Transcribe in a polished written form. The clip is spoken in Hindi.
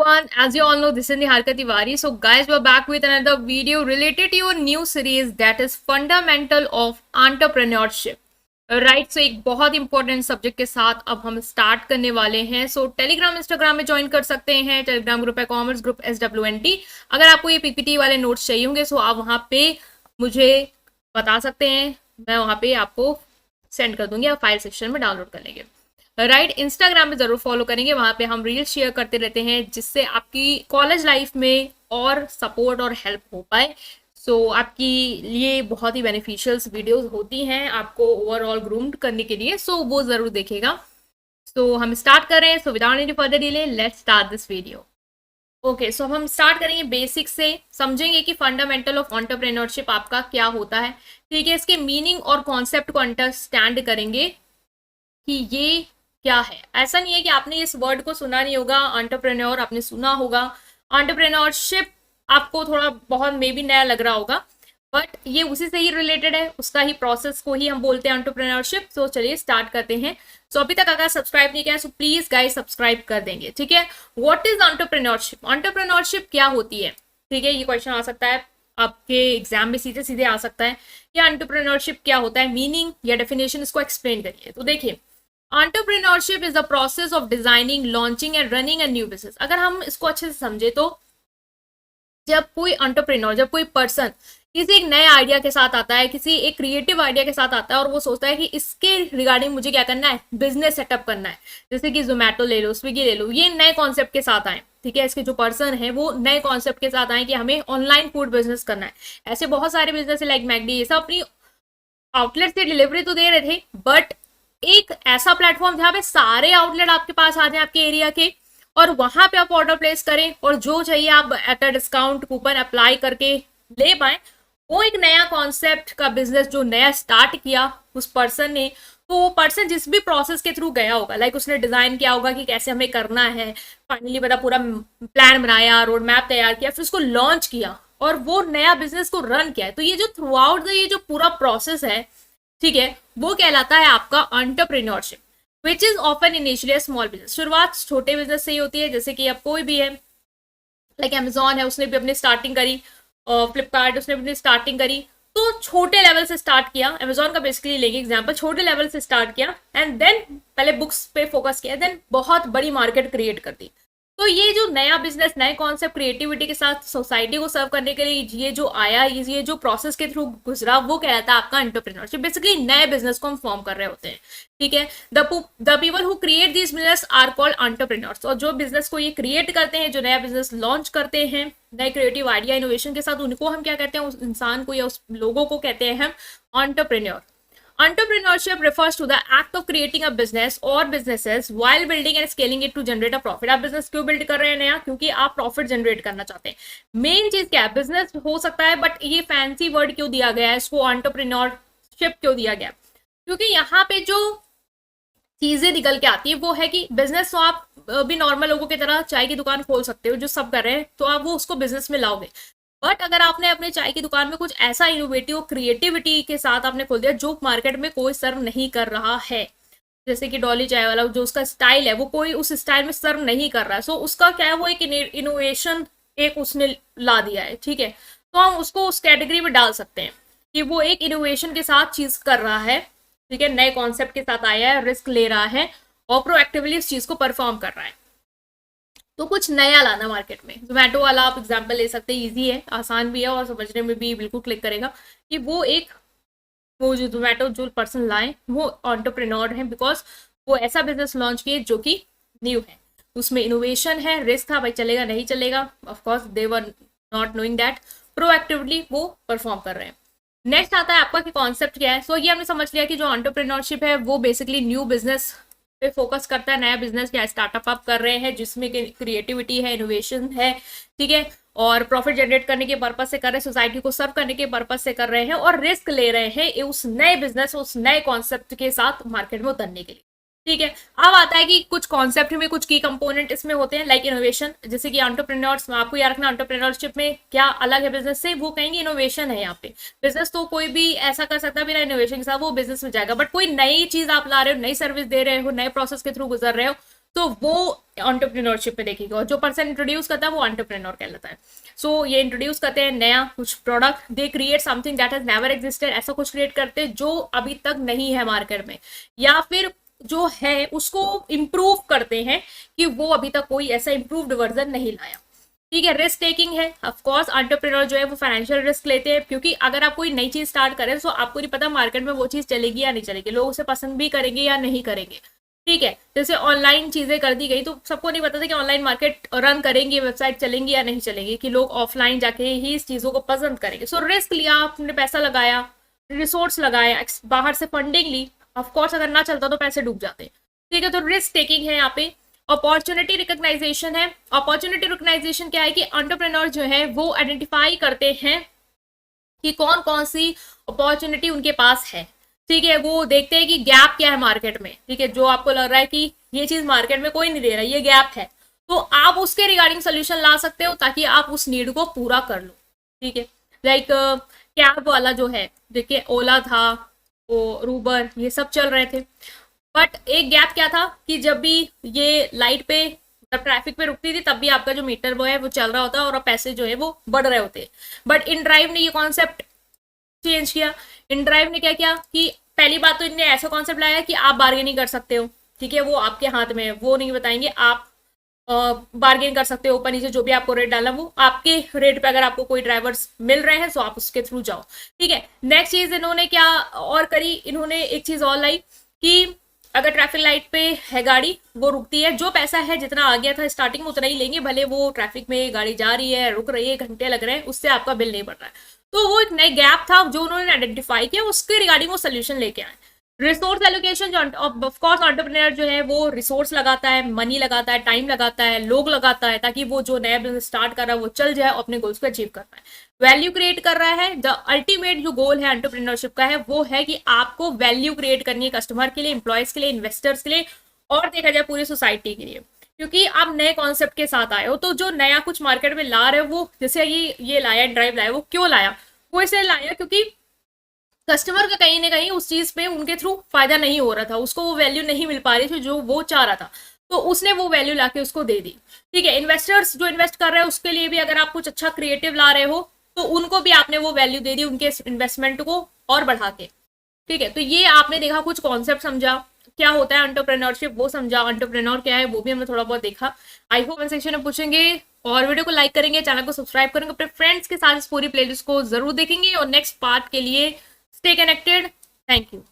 Everyone, as you all know, this is Niharika Tiwari. So, guys, we're back with another video related to your new series that is Fundamental of Entrepreneurship. Right, so एक बहुत इंपॉर्टेंट सब्जेक्ट के साथ अब हम स्टार्ट करने वाले हैं. सो टेलीग्राम इंस्टाग्राम में ज्वाइन कर सकते हैं. टेलीग्राम ग्रुप है कॉमर्स ग्रुप SWNT. अगर आपको ये पीपीटी वाले नोट्स चाहिए होंगे सो आप वहाँ पे मुझे बता सकते हैं, मैं वहाँ पे आपको सेंड कर दूंगी, आप फाइल सेक्शन में डाउनलोड कर लेंगे. राइट, इंस्टाग्राम में जरूर फॉलो करेंगे, वहां पे हम रील शेयर करते रहते हैं जिससे आपकी कॉलेज लाइफ में और सपोर्ट और हेल्प हो पाए. सो आपकी लिए बहुत ही बेनिफिशियल्स वीडियोस होती हैं आपको ओवरऑल ग्रूम्ड करने के लिए. सो वो जरूर देखेगा. सो हम स्टार्ट कर रहे हैं. So without any further delay let's start this video. Okay, so हम स्टार्ट करेंगे बेसिक से, समझेंगे कि फंडामेंटल ऑफ एंटरप्रेन्योरशिप आपका क्या होता है. ठीक है, इसके मीनिंग और कॉन्सेप्ट को अंडरस्टैंड करेंगे कि ये क्या है. ऐसा नहीं है कि आपने इस वर्ड को सुना नहीं होगा. एंटरप्रेन्योर आपने सुना होगा. एंटरप्रेन्योरशिप आपको थोड़ा बहुत मे बी नया लग रहा होगा, बट ये उसी से ही रिलेटेड है, उसका ही प्रोसेस को ही हम बोलते हैं एंटरप्रेन्योरशिप. तो चलिए स्टार्ट करते हैं. सो अभी तक अगर सब्सक्राइब नहीं किया सो प्लीज गाइस सब्सक्राइब कर देंगे. ठीक है, व्हाट इज एंटरप्रेन्योरशिप? एंटरप्रेन्योरशिप क्या होती है? ठीक है, ये क्वेश्चन आ सकता है आपके एग्जाम में, सीधे सीधे आ सकता है. या एंटरप्रेन्योरशिप क्या होता है, मीनिंग या डेफिनेशन, इसको एक्सप्लेन करिए. तो देखिए, entrepreneurship is the process of designing, launching and running a new business. अगर हम इसको अच्छे से समझे तो जब कोई एंटरप्रेन्योर, जब कोई पर्सन किसी एक नए आइडिया के साथ आता है, किसी एक क्रिएटिव आइडिया के साथ आता है और वो सोचता है कि इसके रिगार्डिंग मुझे क्या करना है, बिजनेस सेटअप करना है. जैसे कि जोमेटो ले लो, स्विगी ले लो, ये नए कॉन्सेप्ट के साथ आए. ठीक है, इसके जो पर्सन है वो नए कॉन्सेप्ट के साथ आए कि हमें ऑनलाइन फूड बिजनेस करना है. ऐसे बहुत सारे बिजनेस है लाइक मैकडी, ये सब अपनी आउटलेट से डिलीवरी तो दे रहे थे, बट एक ऐसा प्लेटफॉर्म जहाँ पे सारे आउटलेट आपके पास आ जाए आपके एरिया के, और वहां पे आप ऑर्डर प्लेस करें और जो चाहिए आप at a discount coupon apply करके ले पाए. वो एक नया कॉन्सेप्ट का बिजनेस जो नया स्टार्ट किया उस पर्सन ने. तो वो पर्सन जिस भी प्रोसेस के थ्रू गया होगा, लाइक उसने डिजाइन किया होगा कि कैसे हमें करना है, फाइनली पता पूरा प्लान बनाया, रोड मैप तैयार किया, फिर उसको लॉन्च किया और वो नया बिजनेस को रन किया है. तो ये जो थ्रू आउट ये जो पूरा प्रोसेस है, ठीक है, वो कहलाता है आपका entrepreneurship, which is often initially small business. शुरुआत छोटे बिजनेस से ही होती है. जैसे कि अब कोई भी है, लाइक अमेजॉन है, उसने भी अपनी स्टार्टिंग करी, फ्लिपकार्ट उसने अपनी स्टार्टिंग करी, तो छोटे लेवल से स्टार्ट किया. अमेजॉन का बेसिकली लेंगे एग्जांपल, छोटे लेवल से स्टार्ट किया एंड देन पहले बुक्स पे फोकस किया, देन बहुत बड़ी मार्केट क्रिएट कर दी. तो ये जो नया बिजनेस, नए कॉन्सेप्ट, क्रिएटिविटी के साथ सोसाइटी को सर्व करने के लिए ये जो आया, ये जो प्रोसेस के थ्रू गुजरा, वो कहलाता है आपका एंटरप्रेन्योरशिप. बेसिकली नए बिजनेस को हम फॉर्म कर रहे होते हैं. ठीक है, the people who create this business are called entrepreneurs. और जो बिजनेस को ये क्रिएट करते हैं, जो नया बिजनेस लॉन्च करते हैं नए क्रिएटिव आइडिया इनोवेशन के साथ, उनको हम क्या कहते हैं, उस इंसान को या उस लोगों को कहते हैं हम entrepreneur. Entrepreneurship refers to the act of creating a business or businesses while building and scaling it to generate a profit. आप बिजनेस क्यों बिल्ड कर रहे हैं नया? क्योंकि आप प्रॉफिट जनरेट करना चाहते हैं. मेन चीज क्या है, बिजनेस हो सकता है, बट ये फैंसी वर्ड क्यों दिया गया है, इसको एंटरप्रेन्योरशिप क्यों दिया गया? क्योंकि यहाँ पे जो चीजें निकल के आती है वो है कि बिजनेस तो आप भी नॉर्मल लोगों की तरह चाय की दुकान खोल सकते हो, जो सब कर रहे हैं, तो आप वो उसको बिजनेस में लाओगे. बट अगर आपने अपने चाय की दुकान में कुछ ऐसा इनोवेटिव क्रिएटिविटी के साथ आपने खोल दिया जो मार्केट में कोई सर्व नहीं कर रहा है, जैसे कि डॉली चाय वाला जो उसका स्टाइल है वो कोई उस स्टाइल में सर्व नहीं कर रहा है, सो उसका क्या है, वो एक इनोवेशन एक उसने ला दिया है. ठीक है, तो हम उसको उस कैटेगरी में डाल सकते हैं कि वो एक इनोवेशन के साथ चीज कर रहा है. ठीक है, नए कॉन्सेप्ट के साथ आया है, रिस्क ले रहा है और प्रोएक्टिवली इस चीज को परफॉर्म कर रहा है. तो कुछ नया लाना मार्केट में. जोमेटो वाला आप एग्जांपल ले सकते हैं, इजी है, आसान भी है और समझने में भी बिल्कुल क्लिक करेगा कि वो जो जोमेटो जो पर्सन लाए वो एंटरप्रेन्योर है, बिकॉज वो ऐसा बिजनेस लॉन्च किए जो कि न्यू है, उसमें इनोवेशन है, रिस्क था, भाई चलेगा नहीं चलेगा, of course they were not knowing that, proactively वो परफॉर्म कर रहे हैं. नेक्स्ट आता है आपका कि कॉन्सेप्ट क्या है. सो ये हमने समझ लिया कि जो एंटरप्रेन्योरशिप है वो बेसिकली न्यू बिजनेस पे फोकस करता है, नया बिजनेस या स्टार्टअप आप कर रहे हैं जिसमें क्रिएटिविटी है, इनोवेशन है. ठीक है, और प्रॉफिट जनरेट करने के पर्पज से कर रहे हैं, सोसाइटी को सर्व करने के पर्पज से कर रहे हैं और रिस्क ले रहे हैं उस नए बिजनेस, उस नए कॉन्सेप्ट के साथ मार्केट में उतरने के लिए. ठीक है, अब आता है कि कुछ कॉन्सेप्ट में कुछ की कंपोनेंट इसमें होते हैं लाइक इनोवेशन. जैसे कि एंटरप्रेन्योर्स में आपको याद रखना, एंटरप्रेन्योरशिप में क्या अलग है बिजनेस से, वो कहेंगे इनोवेशन है. यहाँ पे बिजनेस तो कोई भी ऐसा कर सकता है बिना इनोवेशन के साथ, वो बिजनेस में जाएगा. बट कोई नई चीज आप ला रहे हो, नई सर्विस दे रहे हो, नए प्रोसेस के थ्रू गुजर रहे हो, तो वो एंटरप्रेन्योरशिप में देखेगा, और जो पर्सन इंट्रोड्यूस करता है वो एंटरप्रेन्योर कहलाता है। सो ये इंट्रोड्यूस करते हैं नया कुछ product, they create something that has never existed, ऐसा कुछ क्रिएट करते हैं जो अभी तक नहीं है मार्केट में, या फिर जो है उसको इम्प्रूव करते हैं कि वो अभी तक कोई ऐसा इम्प्रूव्ड वर्जन नहीं लाया। ठीक है, रिस्क टेकिंग है, ऑफ कोर्स एंटरप्रेन्योर जो है वो फाइनेंशियल रिस्क लेते हैं, क्योंकि अगर आप कोई नई चीज स्टार्ट करें तो आपको नहीं पता मार्केट में वो चीज चलेगी या नहीं चलेगी, लोग उसे पसंद भी करेंगे या नहीं करेंगे। ठीक है, जैसे ऑनलाइन चीजें कर दी गई तो सबको नहीं पता था कि ऑनलाइन मार्केट रन करेंगी, वेबसाइट चलेंगी या नहीं चलेंगी, कि लोग ऑफलाइन जाके ही इस चीजों को पसंद करेंगे। सो रिस्क लिया, आपने पैसा लगाया, रिसोर्स लगाया, बाहर से फंडिंग ली, ऑफकोर्स अगर ना चलता तो पैसे डूब जाते। ठीक है, तो रिस्क टेकिंग है यहाँ पे। अपॉर्चुनिटी रिकॉग्नाइजेशन है। अपॉर्चुनिटी रिकॉग्नाइजेशन क्या है कि एंटरप्रेन्योर जो है वो आइडेंटिफाई करते हैं कि कौन कौन सी अपॉर्चुनिटी उनके पास है। ठीक है, वो देखते हैं कि गैप क्या है मार्केट में। ठीक है, जो आपको लग रहा है कि ये चीज मार्केट में कोई नहीं दे रहा, ये गैप है, तो आप उसके रिगार्डिंग सोल्यूशन ला सकते हो ताकि आप उस नीड को पूरा कर लो। ठीक है, लाइक कैब वाला जो है, देखिए ओला था, वो रूबर, ये सब चल रहे थे, बट एक गैप क्या था कि जब भी ये लाइट पे ट्रैफिक पे रुकती थी तब भी आपका जो मीटर वो है वो चल रहा होता और पैसे जो है वो बढ़ रहे होते। बट इन ड्राइव ने ये कॉन्सेप्ट चेंज किया। इन ड्राइव ने क्या किया कि पहली बात तो इनने ऐसा कॉन्सेप्ट लाया कि आप बार्गेनिंग कर सकते हो। ठीक है, वो आपके हाथ में है, वो नहीं बताएंगे, आप बार्गेन कर सकते हो, ऊपर नीचे जो भी आपको रेट डालना वो आपके रेट पे, अगर आपको कोई ड्राइवर्स मिल रहे हैं तो आप उसके थ्रू जाओ। ठीक है, नेक्स्ट चीज इन्होंने क्या और करी, इन्होंने एक चीज और लाई कि अगर ट्रैफिक लाइट पे है गाड़ी, वो रुकती है, जो पैसा है जितना आ गया था स्टार्टिंग में उतना ही लेंगे, भले वो ट्रैफिक में गाड़ी जा रही है, रुक रही है, घंटे लग रहे हैं, उससे आपका बिल नहीं बढ़ रहा है। तो वो एक नया गैप था जो उन्होंने आइडेंटिफाई किया, उसके रिगार्डिंग वो सोल्यूशन लेके आए। रिसोर्स एलोकेशन, जो ऑफकोर्स एंटरप्रेन्योर जो है वो रिसोर्स लगाता है, मनी लगाता है, टाइम लगाता है, लोग लगाता है, ताकि वो जो नया बिजनेस स्टार्ट कर रहा है वो चल जाए, अपने गोल्स को अचीव कर पाए। वैल्यू क्रिएट कर रहा है। द अल्टीमेट जो गोल है एंटरप्रेन्योरशिप का है वो है कि आपको वैल्यू क्रिएट करनी है कस्टमर के लिए, इंप्लॉयज के लिए, इन्वेस्टर्स के लिए, और देखा जाए पूरी सोसाइटी के लिए, क्योंकि आप नए कॉन्सेप्ट के साथ आए हो। तो जो नया कुछ मार्केट में ला रहे हो, वो जैसे ये लाया, ड्राइव लाया, वो क्यों लाया, वो इसे लाया क्योंकि कस्टमर का कहीं ना कहीं उस चीज पे उनके थ्रू फायदा नहीं हो रहा था, उसको वो वैल्यू नहीं मिल पा रही थी जो वो चाह रहा था, तो उसने वो वैल्यू लाके उसको दे दी। ठीक है, इन्वेस्टर्स जो इन्वेस्ट कर रहे हैं उसके लिए भी अगर आप कुछ अच्छा क्रिएटिव ला रहे हो तो उनको भी आपने वो वैल्यू दे दी उनके इन्वेस्टमेंट को और बढ़ा के। ठीक है, तो ये आपने देखा, कुछ कॉन्सेप्ट समझा, क्या होता है एंटरप्रेन्योरशिप वो समझा, एंटरप्रेन्योर क्या है वो भी हमने थोड़ा बहुत देखा। आई होप कमेंट सेक्शन में पूछेंगे, और वीडियो को लाइक करेंगे, चैनल को सब्सक्राइब करेंगे, अपने फ्रेंड्स के साथ इस पूरी प्लेलिस्ट को जरूर देखेंगे, और नेक्स्ट पार्ट के लिए स्टे कनेक्टेड। Thank you.